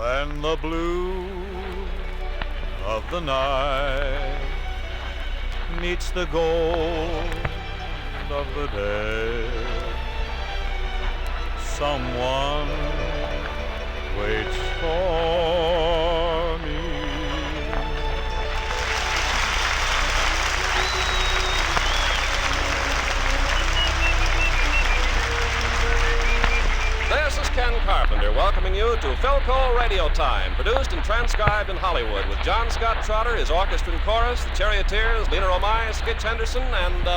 When the blue of the night meets the gold of the day, someone waits for me. This is Ken Carpenter welcoming you to Philco Radio Time, produced and transcribed in Hollywood with John Scott Trotter, his orchestra and chorus, the Charioteers, Lena Romay, Skitch Henderson, and,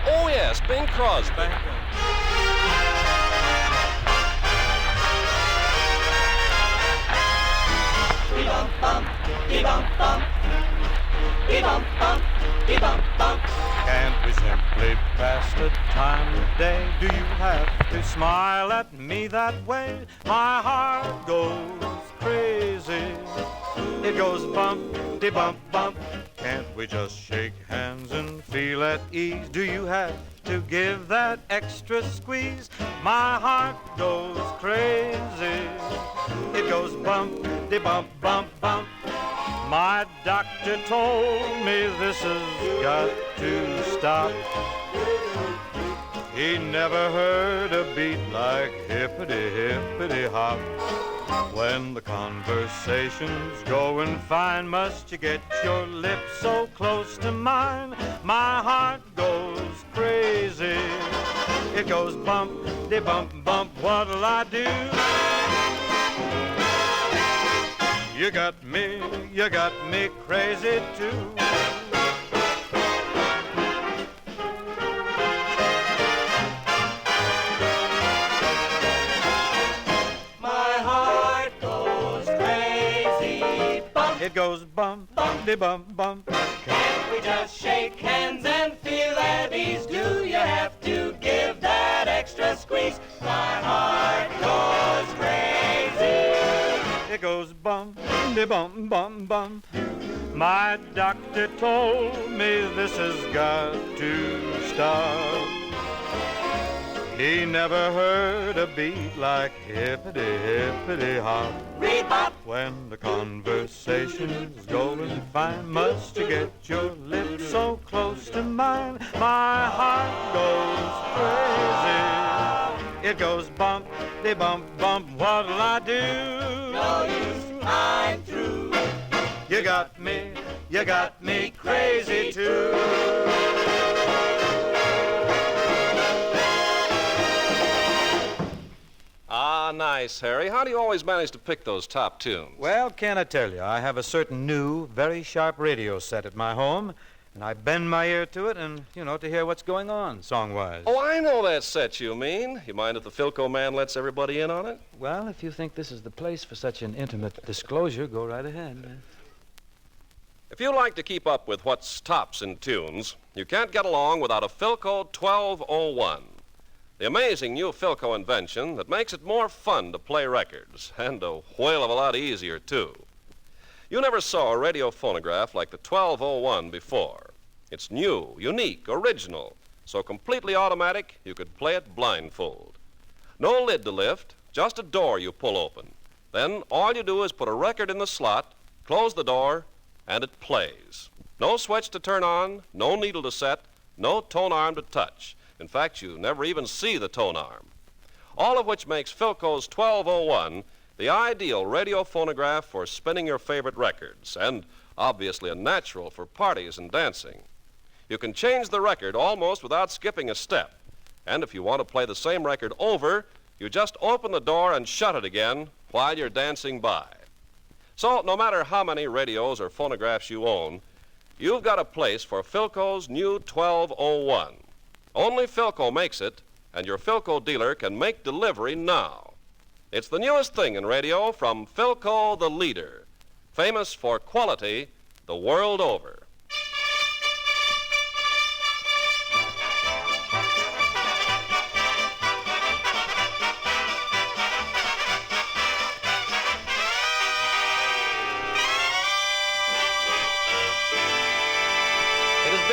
oh yes, Bing Crosby. Bee-bum-bum, bee-bum-bum, bee-bum-bum, bee-bum-bum. Can't we simply pass the time of day? Do you have to smile at me that way? My heart goes crazy. It goes bump-de-bump-bump. Can't we just shake hands and feel at ease? Do you have to give that extra squeeze? My heart goes crazy. It goes bump-de-bump-bump-bump. My doctor told me this has got to stop. He never heard a beat like hippity-hippity-hop. When the conversation's going fine, must you get your lips so close to mine? My heart goes crazy. It goes bump-de-bump-bump. What'll I do? You got me crazy too. My heart goes crazy. Bump, It goes bump-de-bump-bump. can't we just shake hands and feel at ease? Do you have to give that extra squeeze? My heart goes crazy. It goes bump-de-bump-bump-bump. My doctor told me this has got to stop. He never heard a beat like hippity-hippity-hop. Rebop, When the conversation's going fine, must you get your lips so close to mine? My heart goes crazy. It goes bump-de-bump-bump. What'll I do? no use, I'm through. You got me crazy too. Ah, nice, Harry. How do you always manage to pick those top tunes? Well, can I tell you, I have a certain new, very sharp radio set at my home, and I bend my ear to it and, to hear what's going on, song-wise. Oh, I know that set you mean. You mind if the Philco man lets everybody in on it? Well, if you think this is the place for such an intimate disclosure, go right ahead. If you like to keep up with what's tops in tunes, you can't get along without a Philco 1201. The amazing new Philco invention that makes it more fun to play records, and a whale of a lot easier, too. You never saw a radio phonograph like the 1201 before. It's new, unique, original, so completely automatic you could play it blindfold. No lid to lift, just a door you pull open. Then all you do is put a record in the slot, close the door, and it plays. No switch to turn on, no needle to set, no tone arm to touch. In fact, you never even see the tone arm. All of which makes Philco's 1201 the ideal radio phonograph for spinning your favorite records, and obviously a natural for parties and dancing. You can change the record almost without skipping a step. And if you want to play the same record over, you just open the door and shut it again while you're dancing by. So no matter how many radios or phonographs you own, you've got a place for Philco's new 1201. Only Philco makes it, and your Philco dealer can make delivery now. It's the newest thing in radio from Philco, the leader, famous for quality the world over.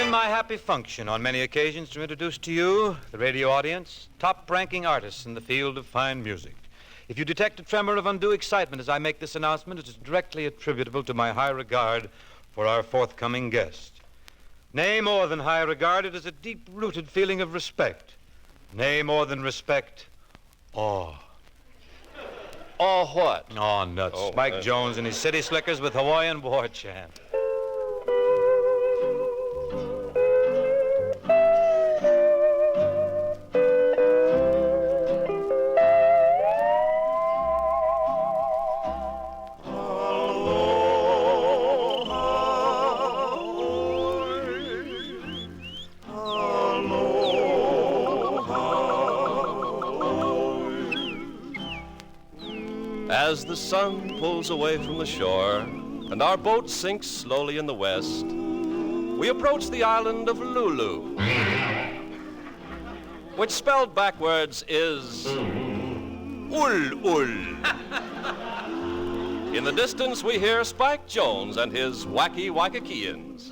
My happy function on many occasions to introduce to you, the radio audience, top-ranking artists in the field of fine music. If you detect a tremor of undue excitement as I make this announcement, it is directly attributable to my high regard for our forthcoming guest. Nay, more than high regard, it is a deep-rooted feeling of respect. Nay, more than respect, awe. Oh, what? Oh, nuts. Spike Jones and his City Slickers with Hawaiian War Chant. As the sun pulls away from the shore and our boat sinks slowly in the west, we approach the island of Lulu, which spelled backwards is Ul. In the distance, we hear Spike Jones and his wacky Waikikians.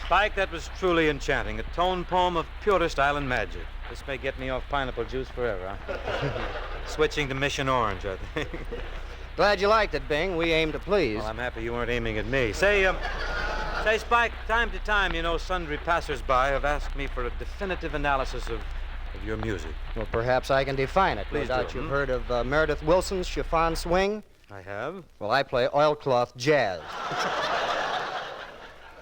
Spike, that was truly enchanting. A tone poem of purest island magic. This may get me off pineapple juice forever, huh? Switching to Mission Orange, I think. Glad you liked it, Bing. We aim to please. Well, I'm happy you weren't aiming at me. Say, Spike, time to time, sundry passersby have asked me for a definitive analysis of your music. Well, perhaps I can define it. Please No doubt do. you've heard of Meredith Wilson's chiffon swing. I have. Well, I play oilcloth jazz.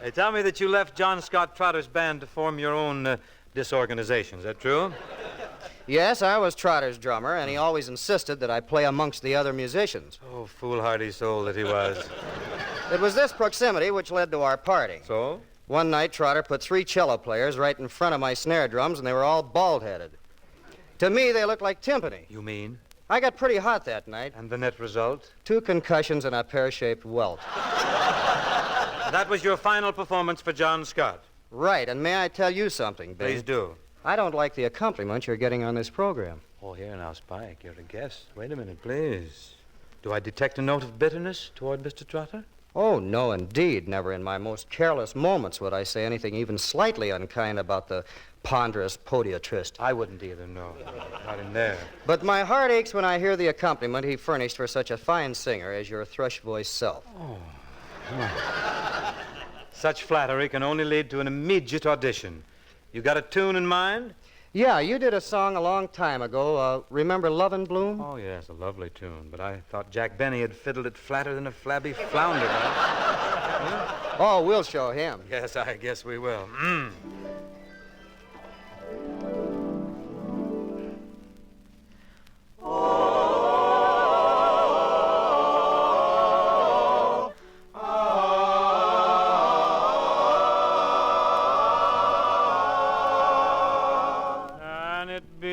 They tell me that you left John Scott Trotter's band to form your own disorganization. Is that true? Yes, I was Trotter's drummer, and he always insisted that I play amongst the other musicians. Oh, foolhardy soul that he was. It was this proximity which led to our party. So? One night, Trotter put 3 cello players right in front of my snare drums, and they were all bald-headed. To me, they looked like timpani. You mean? I got pretty hot that night. And the net result? 2 concussions and a pear-shaped welt. That was your final performance for John Scott. Right, and may I tell you something, Bing? Please do. I don't like the accompaniment you're getting on this program. Oh, here now, Spike. You're a guest. Wait a minute, please. Do I detect a note of bitterness toward Mr. Trotter? Oh, no, indeed. Never in my most careless moments would I say anything even slightly unkind about the ponderous podiatrist. I wouldn't either, no. Not in there. But my heart aches when I hear the accompaniment he furnished for such a fine singer as your thrush-voiced self. Such flattery can only lead to an immediate audition. You got a tune in mind? Yeah, you did a song a long time ago. Remember Love and Bloom? Oh, yes, a lovely tune. But I thought Jack Benny had fiddled it flatter than a flabby flounder. Huh? Oh, we'll show him. Yes, I guess we will.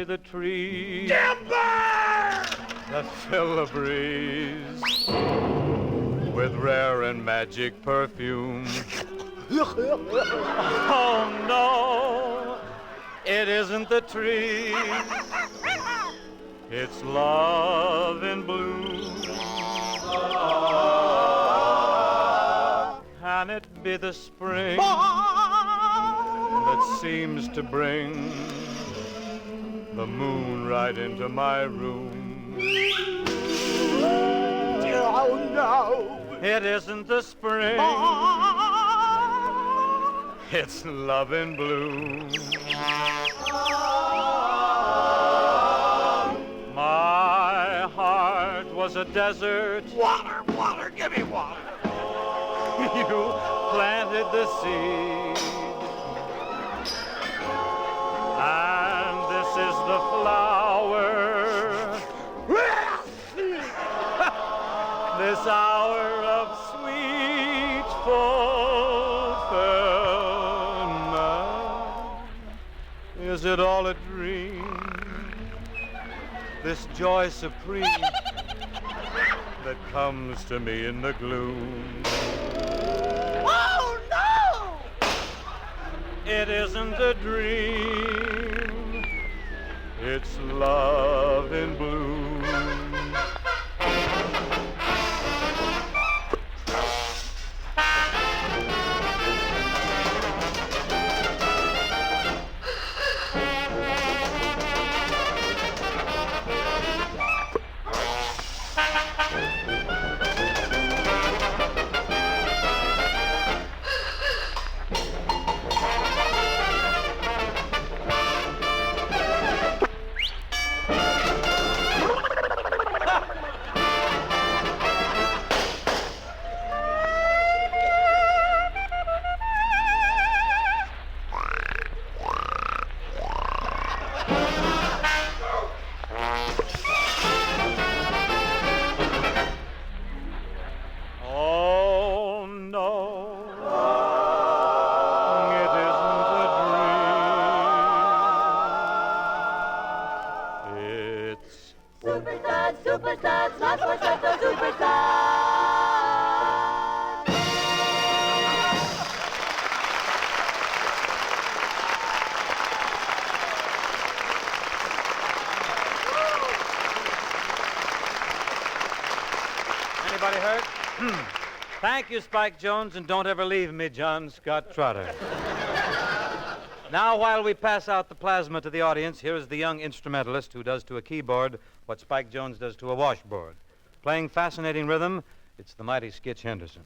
The trees that fill the breeze with rare and magic perfume. Oh no, it isn't the trees It's love in blue. Can it be the spring that seems to bring the moon right into my room? Oh, no. It isn't the spring. It's love in bloom. My heart was a desert. Water, water, give me water. You planted the seed. And this is the flower. This hour of sweet fulfillment. Is it all a dream? This joy supreme that comes to me in the gloom. Oh, no! It isn't a dream. It's love in bloom. Oh, no. It isn't a dream. It's Superstar, superstar, not for such a superstar. Anybody hurt? Thank you, Spike Jones, and don't ever leave me, John Scott Trotter. Now, while we pass out the plasma to the audience, here is the young instrumentalist who does to a keyboard what Spike Jones does to a washboard. Playing fascinating rhythm, it's the mighty Skitch Henderson.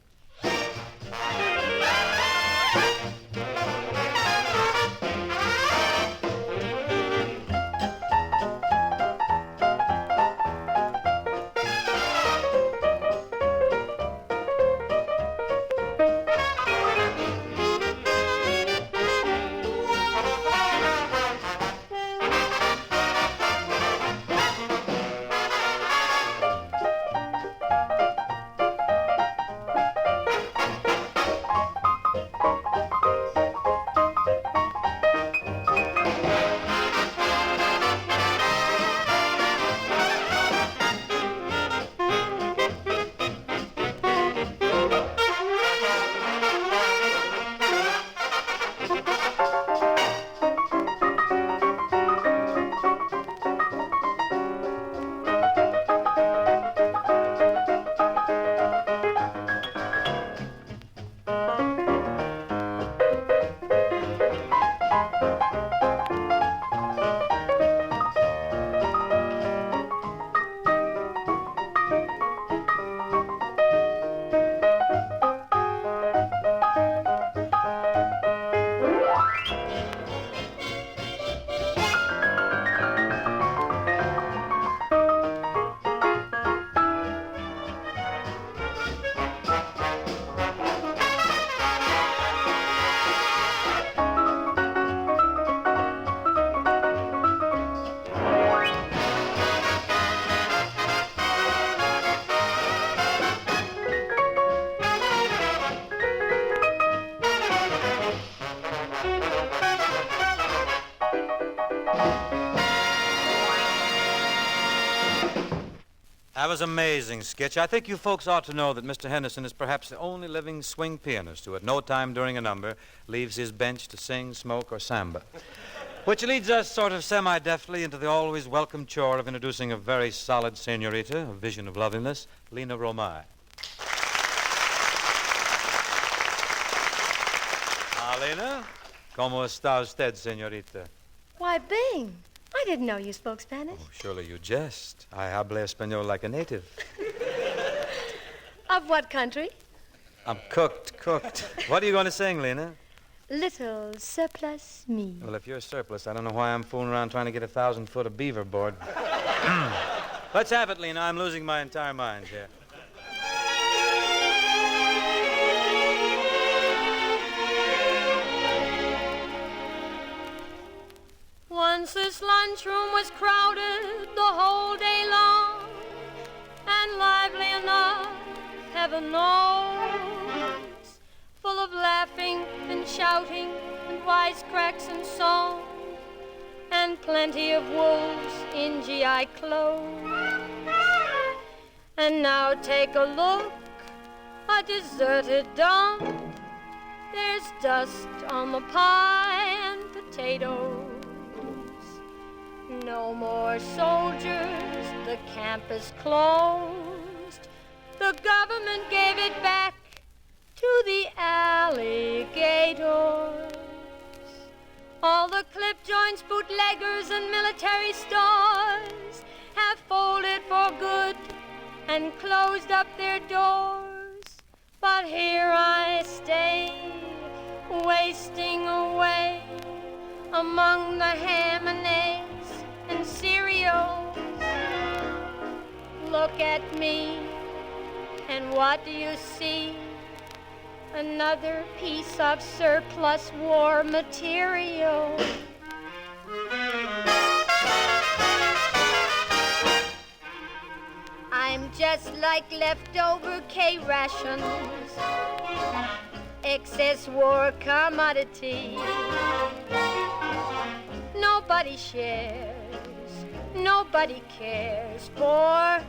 That was amazing, Skitch. I think you folks ought to know that Mr. Henderson is perhaps the only living swing pianist who at no time during a number leaves his bench to sing, smoke, or samba. Which leads us sort of semi-deftly into the always welcome chore of introducing a very solid senorita, a vision of loveliness, Lena Romay. Lena, ¿cómo está usted, señorita? Why, Bing, I didn't know you spoke Spanish. Oh, surely you jest. I hablo español like a native. Of what country? I'm cooked. What are you going to sing, Lena? Little surplus me. Well, if you're surplus, I don't know why I'm fooling around trying to get 1,000 foot of beaver board. Let's have it, Lena. I'm losing my entire mind here. Once this lunchroom was crowded the whole day long, and lively enough, heaven knows, full of laughing and shouting and wisecracks and song, and plenty of wolves in GI clothes. And now take a look, a deserted dump. There's dust on the pie and potatoes. No more soldiers, the camp is closed. The government gave it back to the alligators. All the clip joints, bootleggers, and military stores have folded for good and closed up their doors. But here I stay, wasting away among the ham and eggs and cereals. Look at me, and what do you see? Another piece of surplus war material. I'm just like leftover K rations, excess war commodity. Nobody shares, nobody cares for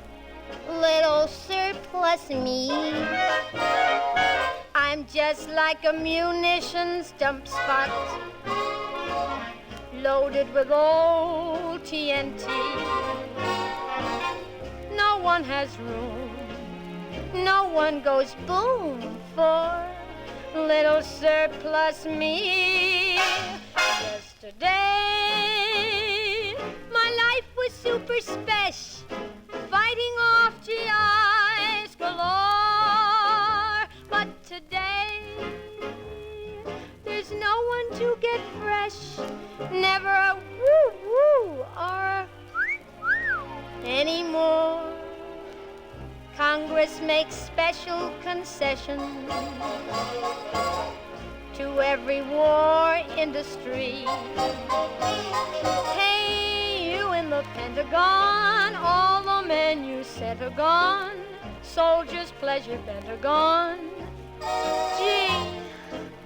little surplus me. I'm just like a munitions dump spot, loaded with old TNT. No one has room, no one goes boom for little surplus me. Yesterday, my life was super special, fighting off GIs galore. But today, there's no one to get fresh, never a woo-woo or a anymore. Congress makes special concessions to every war industry. Hey, you in the Pentagon, all the men you sent are gone. Soldiers' pleasure bent are gone. Gee,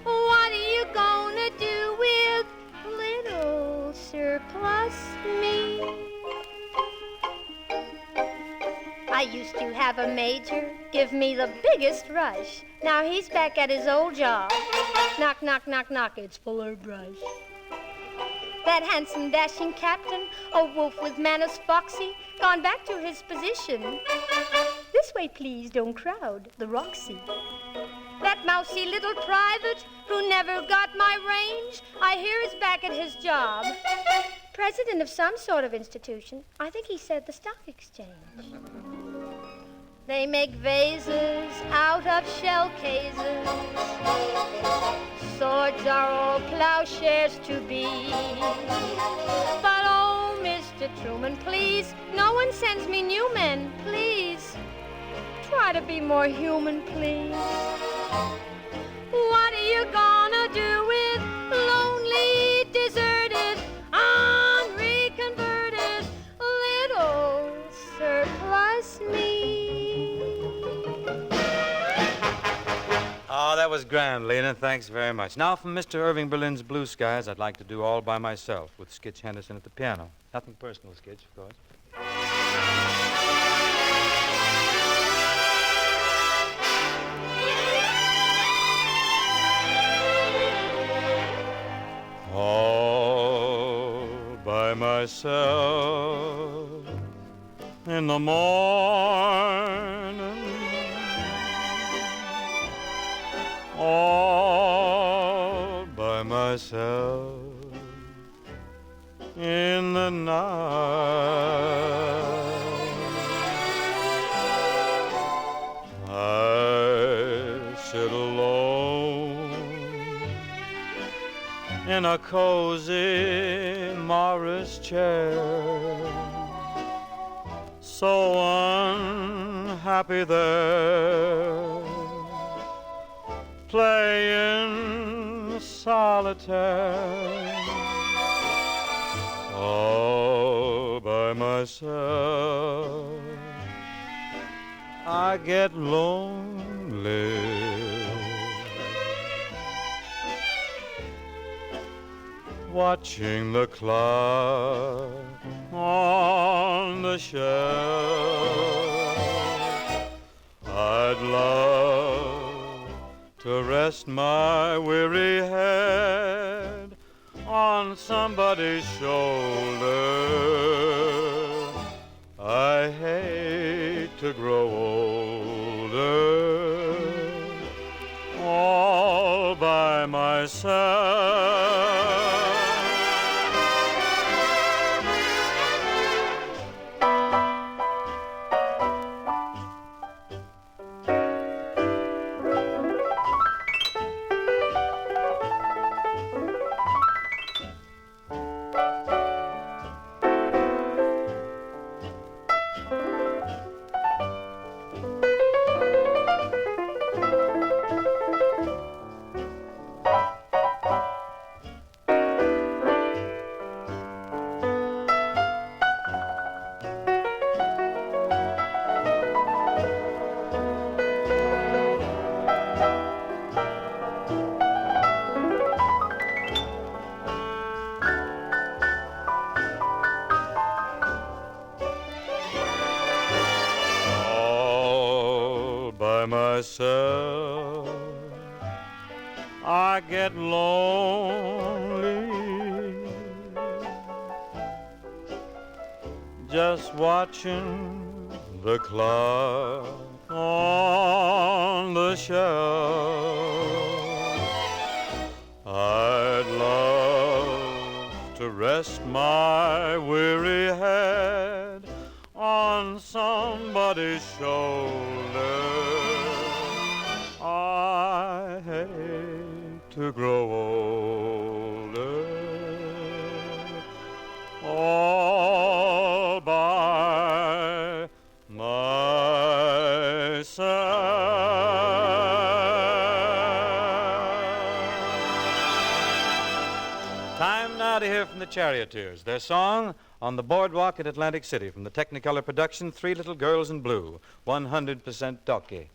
what are you gonna do with little surplus me? I used to have a major give me the biggest rush. Now he's back at his old job. Knock, knock, knock, knock, it's Fuller Brush. That handsome, dashing captain, a wolf with manners foxy, gone back to his position. This way, please, don't crowd the Roxy. That mousy little private who never got my range, I hear is back at his job. President of some sort of institution. I think he said the stock exchange. They make vases out of shell cases. Swords are all plowshares to be. But oh, Mr. Truman, please, no one sends me new men, please. Try to be more human, please. What are you gonna do with lonely, deserted, unreconverted little surplus me? Oh, that was grand, Lena. Thanks very much. Now, from Mr. Irving Berlin's Blue Skies, I'd like to do All by Myself with Skitch Henderson at the piano. Nothing personal, Skitch, of course. All by myself in the morning, all by myself in the night. I sit alone in a cozy Morris chair, so unhappy there, playing solitaire, all by myself. I get lonely, watching the clock on the shelf. I'd love to rest my weary head on somebody's shoulder. I hate to grow older all by myself. By myself, I get lonely, just watching the clock on the shelf. I'd love to rest my weary head on somebody's shoulder. I hate to grow older all by myself. Time now to hear from the Charioteers. Their song, On the Boardwalk at Atlantic City, from the Technicolor production, Three Little Girls in Blue, 100% talkie.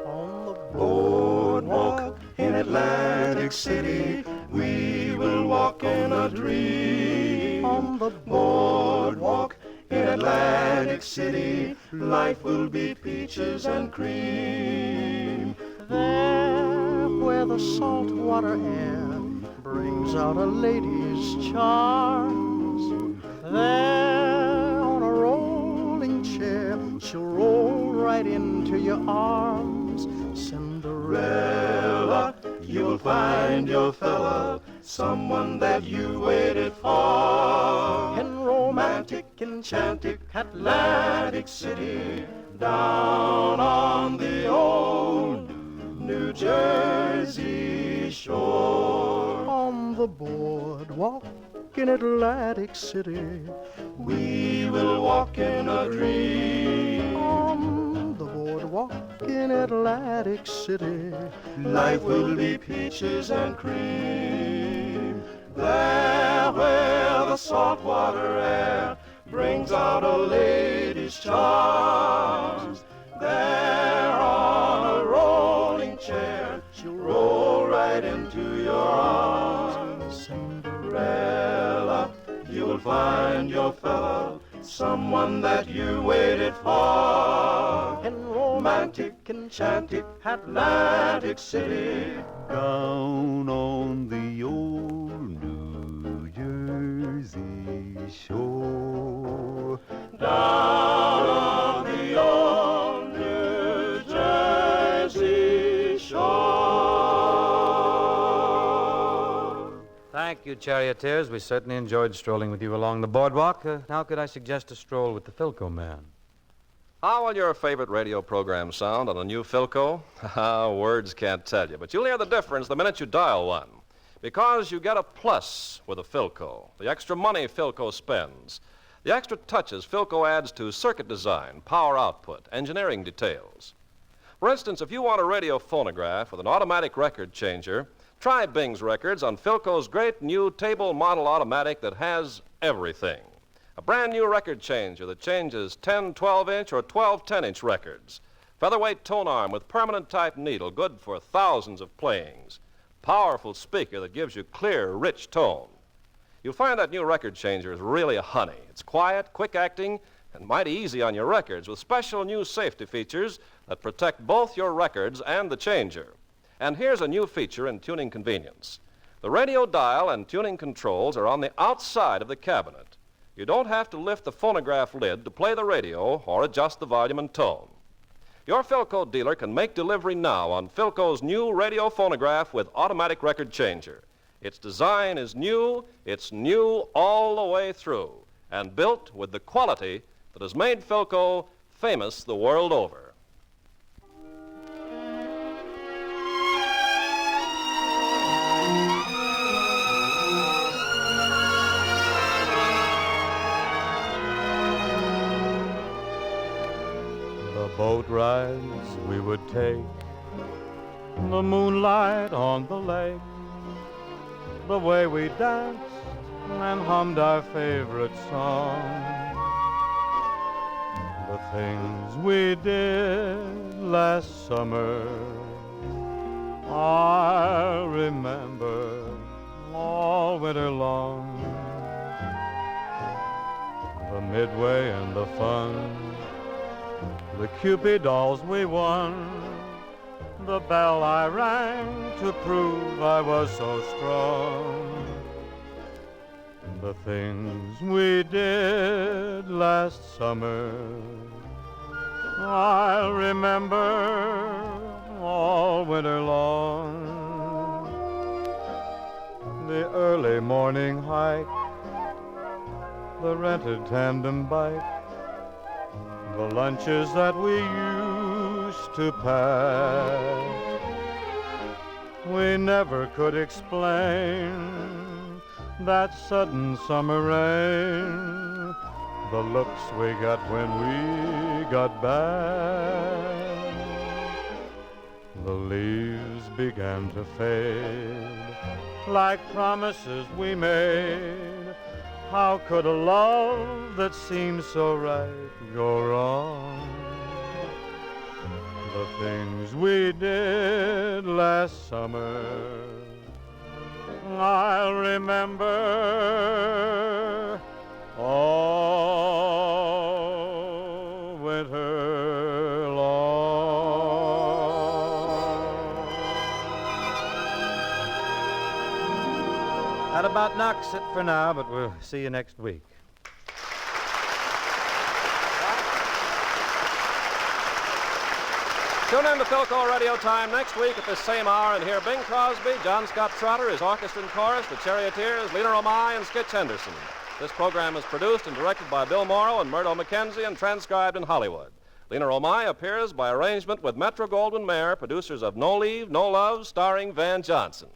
On the boardwalk in Atlantic City, we will walk in a dream. On the boardwalk in Atlantic City, life will be peaches and cream. There where the salt water air brings out a lady's charms, there on a rolling chair she'll roll right into your arms. Cinderella, you'll find your fella, someone that you waited for. In romantic, enchantic Atlantic City, down on the old New Jersey shore. On the boardwalk in Atlantic City, we will walk in a dream. On the boardwalk in Atlantic City, life will be peaches and cream. There where the saltwater air brings out a lady's charms, there on a rolling chair she'll roll right into your arms. Cinderella, you'll find your fella, someone that you waited for. In romantic, enchanted Atlantic City, down on the Thank you, charioteers. We certainly enjoyed strolling with you along the boardwalk. Now could I suggest a stroll with the Philco man? How will your favorite radio program sound on a new Philco? Words can't tell you, but you'll hear the difference the minute you dial one. Because you get a plus with a Philco, the extra money Philco spends, the extra touches Philco adds to circuit design, power output, engineering details. For instance, if you want a radio phonograph with an automatic record changer, try Bing's Records on Philco's great new table model automatic that has everything. A brand new record changer that changes 10, 12-inch or 12, 10-inch records. Featherweight tone arm with permanent type needle, good for thousands of playings. Powerful speaker that gives you clear, rich tone. You'll find that new record changer is really a honey. It's quiet, quick-acting, and mighty easy on your records with special new safety features that protect both your records and the changer. And here's a new feature in tuning convenience. The radio dial and tuning controls are on the outside of the cabinet. You don't have to lift the phonograph lid to play the radio or adjust the volume and tone. Your Philco dealer can make delivery now on Philco's new radio phonograph with automatic record changer. Its design is new, it's new all the way through, and built with the quality that has made Philco famous the world over. Boat rides we would take, the moonlight on the lake, the way we danced and hummed our favorite song, the things we did last summer, I'll remember all winter long, the midway and the fun, the Cupid dolls we won, the bell I rang to prove I was so strong, the things we did last summer, I'll remember all winter long. The early morning hike, the rented tandem bike, the lunches that we used to pack, we never could explain that sudden summer rain, the looks we got when we got back. The leaves began to fade like promises we made. How could a love that seemed so right go wrong? The things we did last summer, I'll remember all winter long. That about knocks it for now, but we'll see you next week. Tune in to Philco Radio Time next week at this same hour and hear Bing Crosby, John Scott Trotter, his orchestra and chorus, the Charioteers, Lena Romay, and Skitch Henderson. This program is produced and directed by Bill Morrow and Murdo McKenzie and transcribed in Hollywood. Lena Romay appears by arrangement with Metro-Goldwyn-Mayer, producers of No Leave, No Love, starring Van Johnson.